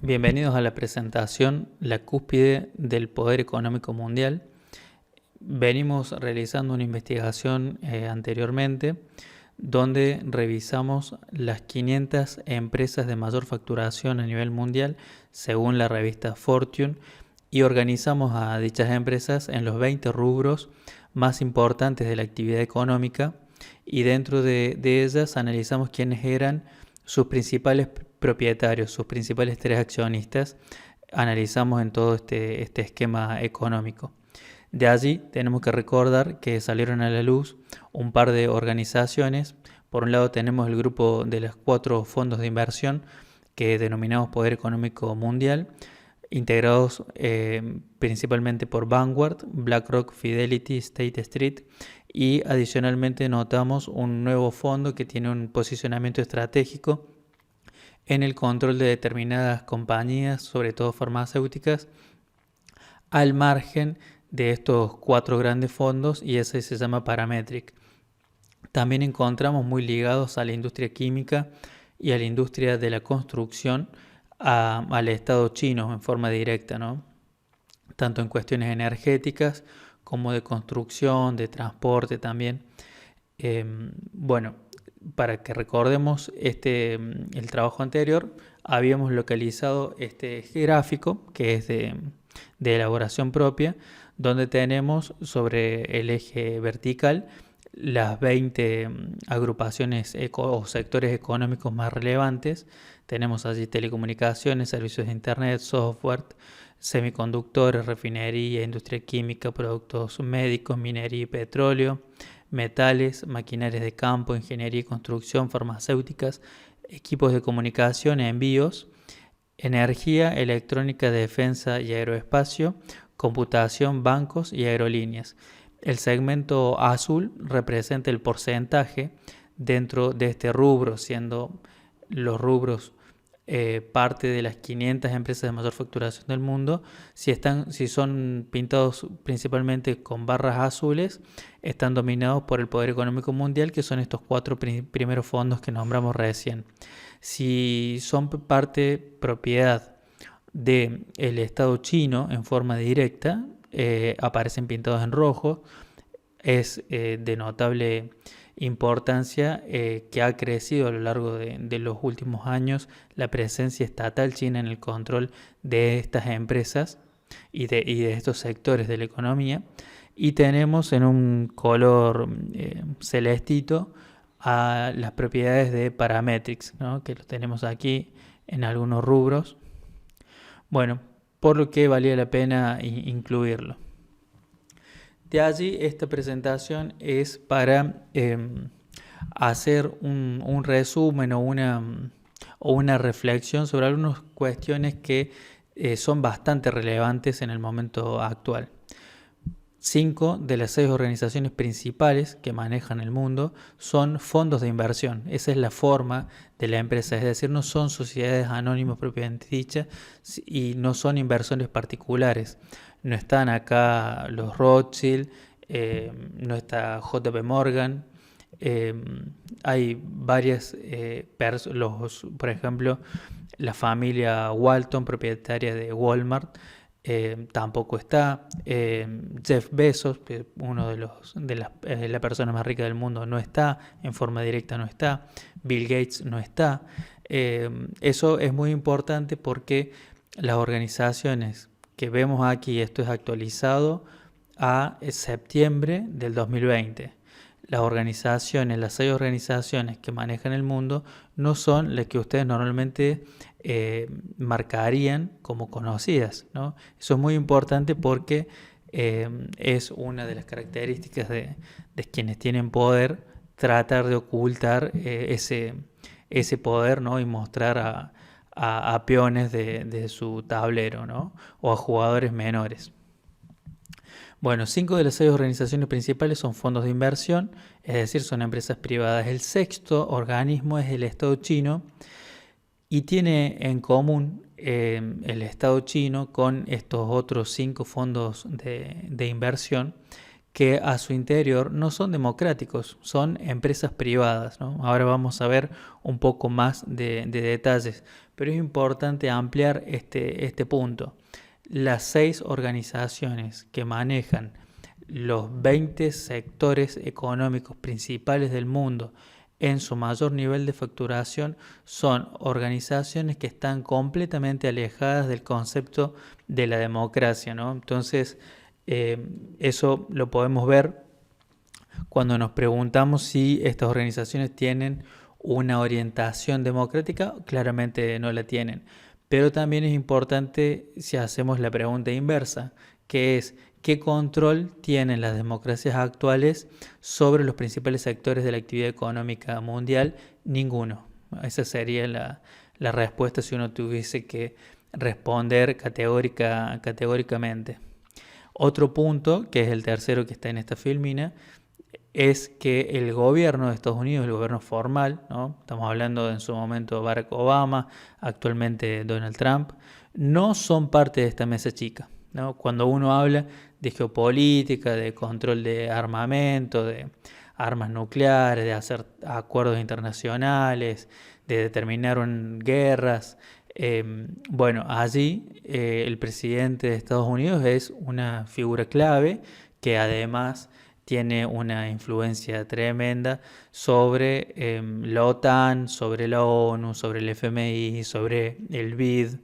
Bienvenidos a la presentación La cúspide del poder económico mundial. Venimos realizando una investigación anteriormente donde revisamos las 500 empresas de mayor facturación a nivel mundial según la revista Fortune y organizamos a dichas empresas en los 20 rubros más importantes de la actividad económica y dentro de ellas analizamos quiénes eran sus principales propietarios, sus principales tres accionistas, analizamos en todo este esquema económico. De allí tenemos que recordar que salieron a la luz un par de organizaciones. Por un lado tenemos el grupo de los 4 fondos de inversión que denominamos Poder Económico Mundial, integrados principalmente por Vanguard, BlackRock, Fidelity, State Street, y adicionalmente notamos un nuevo fondo que tiene un posicionamiento estratégico en el control de determinadas compañías, sobre todo farmacéuticas, al margen de estos 4 grandes fondos, y ese se llama Parametric. También encontramos muy ligados a la industria química y a la industria de la construcción al Estado chino en forma directa, ¿no? Tanto en cuestiones energéticas como de construcción, de transporte también. Bueno, para que recordemos el trabajo anterior, habíamos localizado este gráfico que es de elaboración propia, donde tenemos sobre el eje vertical las 20 agrupaciones o sectores económicos más relevantes. Tenemos allí telecomunicaciones, servicios de internet, software, semiconductores, refinería, industria química, productos médicos, minería y petróleo, metales, maquinarias de campo, ingeniería y construcción, farmacéuticas, equipos de comunicación, envíos, energía, electrónica, defensa y aeroespacio, computación, bancos y aerolíneas. El segmento azul representa el porcentaje dentro de este rubro, siendo los rubros parte de las 500 empresas de mayor facturación del mundo. Si son pintados principalmente con barras azules, están dominados por el poder económico mundial, que son estos 4 primeros fondos que nombramos recién. Si son propiedad del Estado chino en forma directa, aparecen pintados en rojo. Es de notable importancia que ha crecido a lo largo de los últimos años la presencia estatal china en el control de estas empresas y de estos sectores de la economía. Y tenemos en un color celestito a las propiedades de Parametrics, ¿no? Que lo tenemos aquí en algunos rubros. Bueno, por lo que valía la pena incluirlo. De allí esta presentación es para hacer un resumen o una reflexión sobre algunas cuestiones que son bastante relevantes en el momento actual. 5 de las 6 organizaciones principales que manejan el mundo son fondos de inversión. Esa es la forma de la empresa, es decir, no son sociedades anónimas propiamente dichas y no son inversores particulares. No están acá los Rothschild, no está JP Morgan. Hay varias por ejemplo, la familia Walton, propietaria de Walmart, tampoco está. Jeff Bezos, uno de la persona más rica del mundo, no está, en forma directa no está. Bill Gates no está. Eso es muy importante porque las organizaciones que vemos aquí, esto es actualizado a septiembre del 2020. Las 6 organizaciones que manejan el mundo no son las que ustedes normalmente marcarían como conocidas, ¿no? Eso es muy importante porque es una de las características de quienes tienen poder, tratar de ocultar ese poder, ¿no? Y mostrar a peones de su tablero, ¿no? O a jugadores menores. Bueno, 5 de las 6 organizaciones principales son fondos de inversión, es decir, son empresas privadas. El sexto organismo es el Estado chino y tiene en común el Estado chino con estos otros 5 fondos de inversión que a su interior no son democráticos, son empresas privadas, ¿no? Ahora vamos a ver un poco más de detalles, pero es importante ampliar este punto. Las 6 organizaciones que manejan los 20 sectores económicos principales del mundo en su mayor nivel de facturación son organizaciones que están completamente alejadas del concepto de la democracia, ¿no? Entonces, eso lo podemos ver cuando nos preguntamos si estas organizaciones tienen una orientación democrática. Claramente no la tienen, pero también es importante si hacemos la pregunta inversa, que es ¿qué control tienen las democracias actuales sobre los principales sectores de la actividad económica mundial? Ninguno. Esa sería la respuesta si uno tuviese que responder categóricamente. Otro punto, que es el tercero que está en esta filmina, es que el gobierno de Estados Unidos, el gobierno formal, ¿no? Estamos hablando en su momento Barack Obama, actualmente Donald Trump, no son parte de esta mesa chica, ¿no? Cuando uno habla de geopolítica, de control de armamento, de armas nucleares, de hacer acuerdos internacionales, de determinar guerras, bueno, allí el presidente de Estados Unidos es una figura clave que además tiene una influencia tremenda sobre la OTAN, sobre la ONU, sobre el FMI, sobre el BID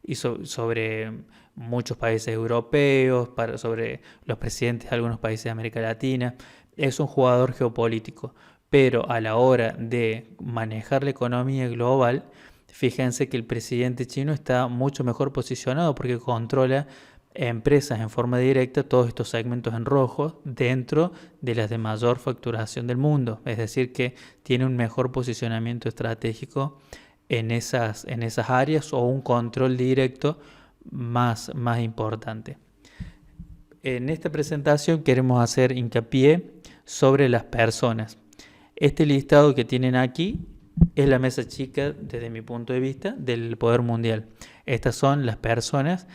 y sobre muchos países europeos, sobre los presidentes de algunos países de América Latina. Es un jugador geopolítico, pero a la hora de manejar la economía global, fíjense que el presidente chino está mucho mejor posicionado porque controla empresas en forma directa, todos estos segmentos en rojo, dentro de las de mayor facturación del mundo. Es decir, que tiene un mejor posicionamiento estratégico en esas áreas o un control directo más importante. En esta presentación queremos hacer hincapié sobre las personas. Este listado que tienen aquí es la mesa chica, desde mi punto de vista, del poder mundial. Estas son las personas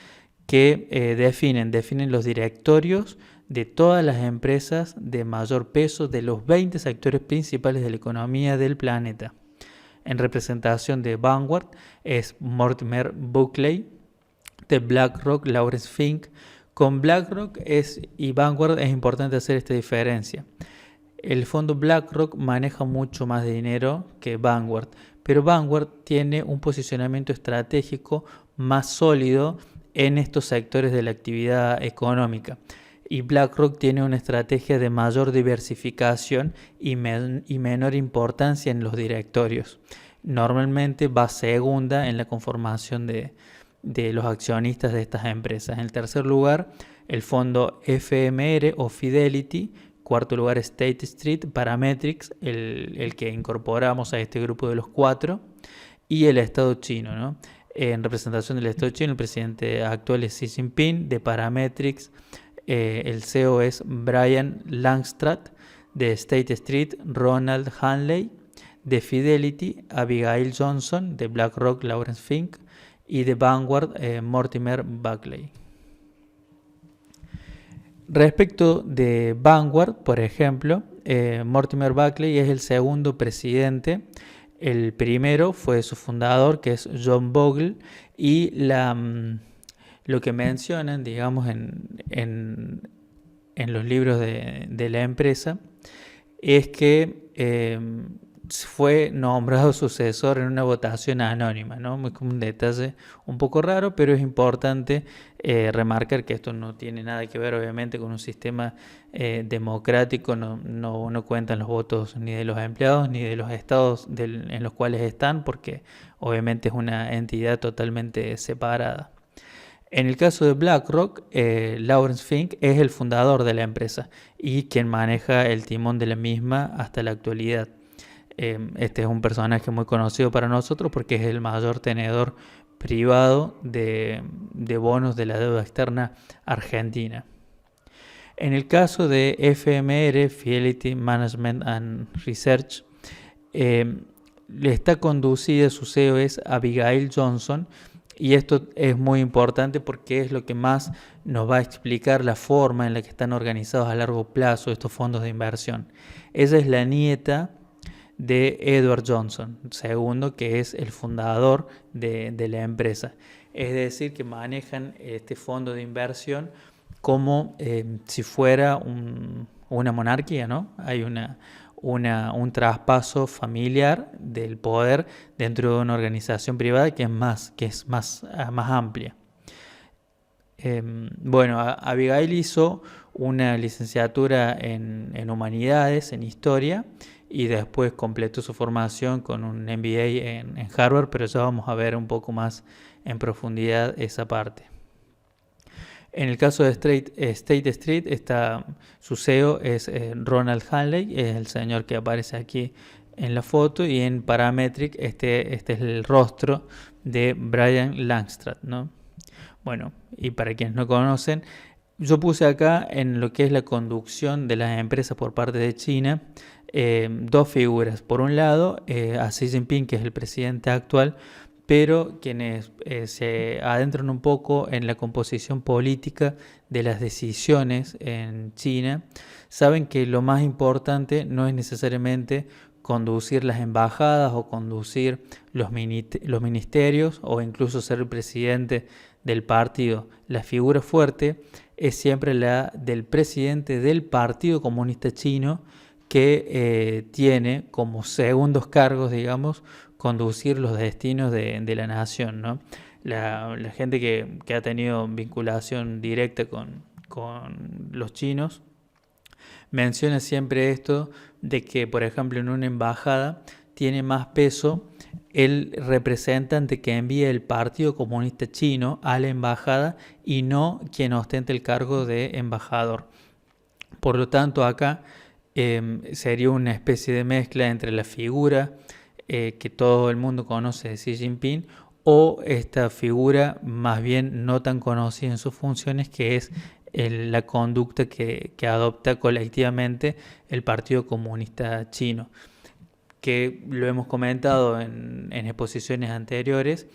que definen los directorios de todas las empresas de mayor peso de los 20 sectores principales de la economía del planeta. En representación de Vanguard es Mortimer Buckley, de BlackRock, Lawrence Fink. Con BlackRock y Vanguard es importante hacer esta diferencia. El fondo BlackRock maneja mucho más de dinero que Vanguard, pero Vanguard tiene un posicionamiento estratégico más sólido en estos sectores de la actividad económica. Y BlackRock tiene una estrategia de mayor diversificación y menor importancia en los directorios. Normalmente va segunda en la conformación de los accionistas de estas empresas. En el tercer lugar, el fondo FMR o Fidelity. Cuarto lugar, State Street, Parametrics, el que incorporamos a este grupo de los 4. Y el Estado chino, ¿no? En representación del Estado chino, el presidente actual es Xi Jinping, de Parametrics. El CEO es Brian Langstrath, de State Street, Ronald Hanley, de Fidelity, Abigail Johnson, de BlackRock, Lawrence Fink, y de Vanguard, Mortimer Buckley. Respecto de Vanguard, por ejemplo, Mortimer Buckley es el segundo presidente. El primero fue su fundador, que es John Bogle, y lo que mencionan, digamos, en los libros de la empresa, es que fue nombrado sucesor en una votación anónima, ¿no? Es como un detalle un poco raro, pero es importante remarcar que esto no tiene nada que ver, obviamente, con un sistema democrático. No cuentan los votos ni de los empleados ni de los estados en los cuales están, porque obviamente es una entidad totalmente separada. En el caso de BlackRock, Lawrence Fink es el fundador de la empresa y quien maneja el timón de la misma hasta la actualidad. Este es un personaje muy conocido para nosotros porque es el mayor tenedor privado de bonos de la deuda externa argentina. En el caso de FMR, Fidelity Management and Research, le está conducida, su CEO es Abigail Johnson, Y esto es muy importante porque es lo que más nos va a explicar la forma en la que están organizados a largo plazo estos fondos de inversión. Ella es la nieta de Edward Johnson, segundo, que es el fundador de la empresa. Es decir, que manejan este fondo de inversión como si fuera una monarquía, ¿no? Hay un traspaso familiar del poder dentro de una organización privada que es más amplia. Bueno, Abigail hizo una licenciatura en Humanidades, en Historia, y después completó su formación con un MBA en Harvard, pero ya vamos a ver un poco más en profundidad esa parte. En el caso de State Street, su CEO es Ronald Hanley, es el señor que aparece aquí en la foto, y en Parametric este es el rostro de Brian Langstrad, ¿no? Bueno, y para quienes no conocen, yo puse acá en lo que es la conducción de las empresas por parte de China dos figuras. Por un lado, a Xi Jinping, que es el presidente actual, pero quienes se adentran un poco en la composición política de las decisiones en China, saben que lo más importante no es necesariamente conducir las embajadas o conducir los ministerios o incluso ser el presidente del partido. La figura fuerte es siempre la del presidente del Partido Comunista Chino, que tiene como segundos cargos, digamos, conducir los destinos de la nación, ¿no? La gente que ha tenido vinculación directa con los chinos menciona siempre esto de que, por ejemplo, en una embajada tiene más peso el representante que envía el Partido Comunista Chino a la embajada y no quien ostenta el cargo de embajador. Por lo tanto, acá sería una especie de mezcla entre la figura que todo el mundo conoce de Xi Jinping o esta figura más bien no tan conocida en sus funciones, que es la conducta que adopta colectivamente el Partido Comunista Chino, que lo hemos comentado en exposiciones anteriores.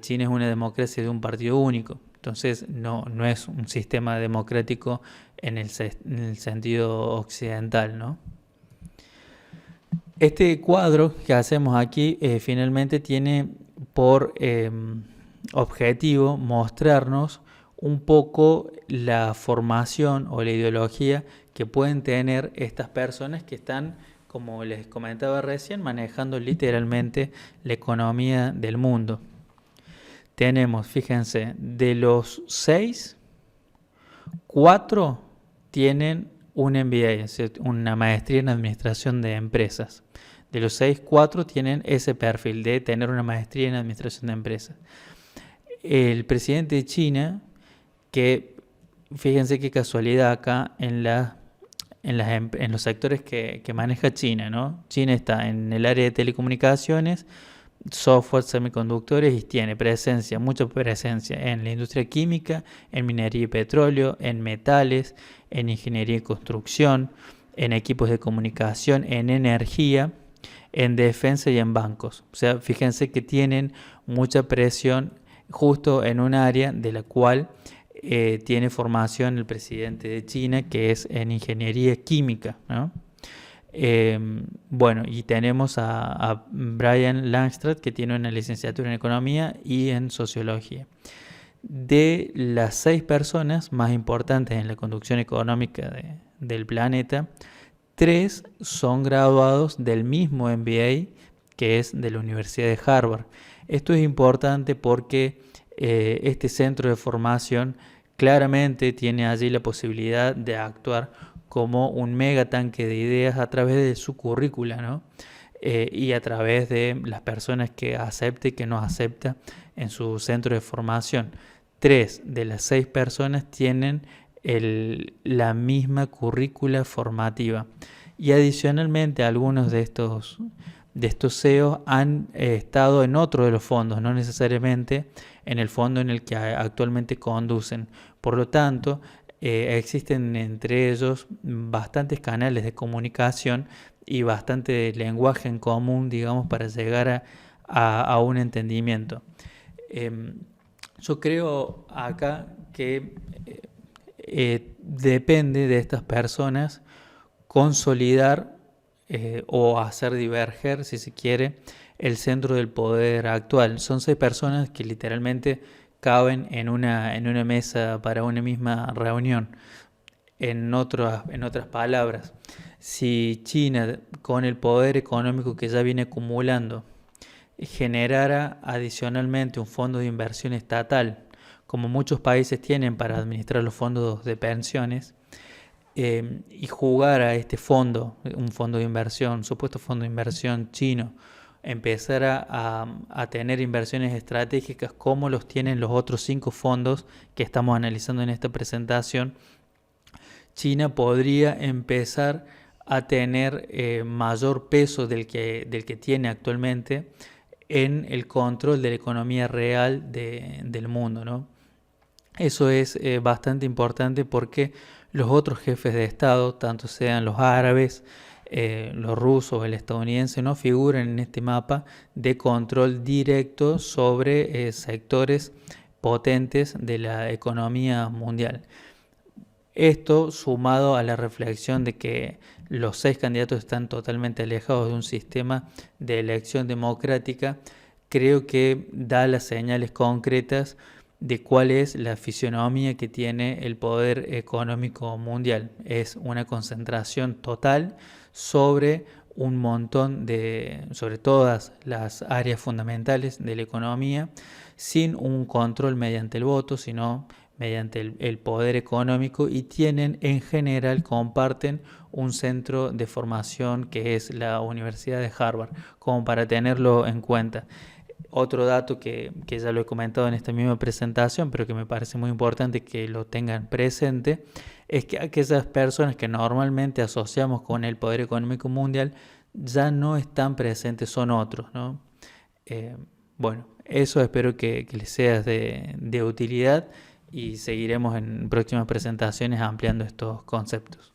China es una democracia de un partido único, entonces no es un sistema democrático en el sentido occidental, ¿no? Este cuadro que hacemos aquí finalmente tiene por objetivo mostrarnos un poco la formación o la ideología que pueden tener estas personas que están, como les comentaba recién, manejando literalmente la economía del mundo. Tenemos, fíjense, de los 6, 4 tienen un MBA, una maestría en administración de empresas. De los 6, 4 tienen ese perfil de tener una maestría en administración de empresas. El presidente de China, que fíjense qué casualidad acá en los sectores que maneja China, ¿no? China está en el área de telecomunicaciones, software, semiconductores, y tiene mucha presencia en la industria química, en minería y petróleo, en metales, en ingeniería y construcción, en equipos de comunicación, en energía, en defensa y en bancos. O sea, fíjense que tienen mucha presión justo en un área de la cual tiene formación el presidente de China, que es en ingeniería química, ¿no? Bueno, y tenemos a Brian Langstrad, que tiene una licenciatura en economía y en sociología. De las 6 personas más importantes en la conducción económica del planeta, 3 son graduados del mismo MBA, que es de la Universidad de Harvard. Esto es importante porque este centro de formación claramente tiene allí la posibilidad de actuar como un mega tanque de ideas a través de su currícula, ¿no? Y a través de las personas que acepta y que no acepta en su centro de formación. 3 de las 6 personas tienen la misma currícula formativa. Y adicionalmente algunos de estos CEOs han estado en otro de los fondos, no necesariamente en el fondo en el que actualmente conducen. Por lo tanto, existen entre ellos bastantes canales de comunicación y bastante lenguaje en común, digamos, para llegar a un entendimiento. Yo creo acá que depende de estas personas consolidar o hacer diverger, si se quiere, el centro del poder actual. Son 6 personas que literalmente caben en una mesa para una misma reunión. En otras palabras, si China, con el poder económico que ya viene acumulando, generara adicionalmente un fondo de inversión estatal, como muchos países tienen para administrar los fondos de pensiones, y jugar a este fondo, un fondo de inversión, un supuesto fondo de inversión chino, empezara a tener inversiones estratégicas como los tienen los otros 5 fondos que estamos analizando en esta presentación, China podría empezar a tener mayor peso del que tiene actualmente en el control de la economía real del mundo, ¿no? Eso es bastante importante porque los otros jefes de Estado, tanto sean los árabes, los rusos o el estadounidense, no figuran en este mapa de control directo sobre sectores potentes de la economía mundial. Esto sumado a la reflexión de que los 6 candidatos están totalmente alejados de un sistema de elección democrática, creo que da las señales concretas de cuál es la fisionomía que tiene el poder económico mundial. Es una concentración total sobre un montón sobre todas las áreas fundamentales de la economía, sin un control mediante el voto, sino mediante el poder económico, y en general comparten un centro de formación que es la Universidad de Harvard, como para tenerlo en cuenta. Otro dato que ya lo he comentado en esta misma presentación, pero que me parece muy importante que lo tengan presente, es que aquellas personas que normalmente asociamos con el poder económico mundial ya no están presentes, son otros, ¿no? Bueno, eso espero que les sea de utilidad y seguiremos en próximas presentaciones ampliando estos conceptos.